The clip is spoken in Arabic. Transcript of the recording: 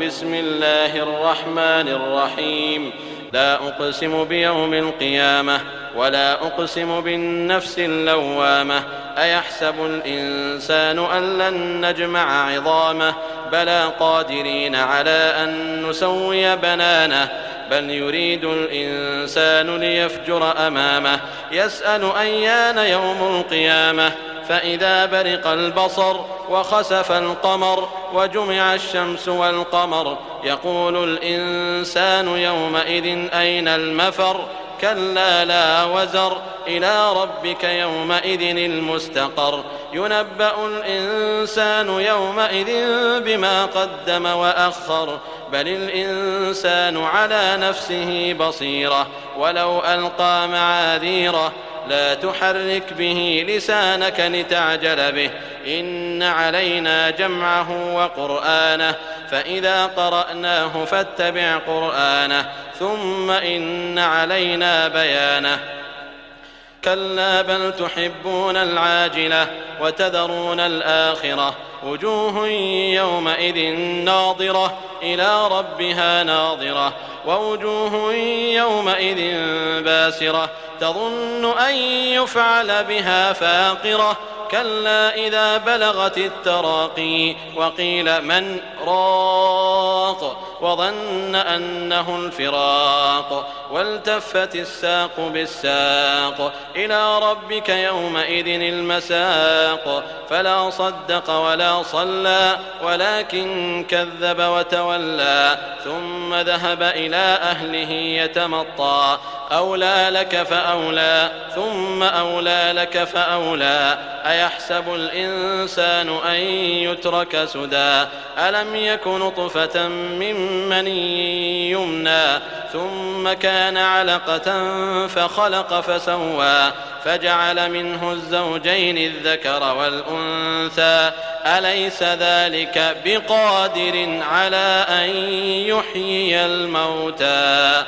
بسم الله الرحمن الرحيم. لا أقسم بيوم القيامة ولا أقسم بالنفس اللوامة. أيحسب الإنسان أن لن نجمع عظامه بلى قادرين على أن نسوي بنانه بل يريد الإنسان ليفجر أمامه يسأل أيان يوم القيامة فإذا برق البصر وخسف القمر وجمع الشمس والقمر يقول الإنسان يومئذ أين المفر كلا لا وزر إلى ربك يومئذ المستقر ينبأ الإنسان يومئذ بما قدم وأخر بل الإنسان على نفسه بصيرة ولو ألقى معاذيره لا تحرك به لسانك لتعجل به إن علينا جمعه وقرآنه فإذا قرأناه فاتبع قرآنه ثم إن علينا بيانه كلا بل تحبون العاجلة وتذرون الآخرة وجوه يومئذ ناظرة إلى ربها ناظرة ووجوه يومئذ باسرة تظن أن يفعل بها فاقرة كلا إذا بلغت التراقي وقيل من راق وظن أنه الفراق والتفت الساق بالساق إلى ربك يومئذ المساق فلا صدق ولا صلى ولكن كذب وتولى ثم ذهب إلى أهله يتمطى أولى لك فأولى ثم أولى لك فأولى أيحسب الإنسان أن يترك سدى ألم يك نطفة من مني يمنى ثم كان علقة فخلق فسوى فجعل منه الزوجين الذكر والأنثى أليس ذلك بقادر على أن يحيي الموتى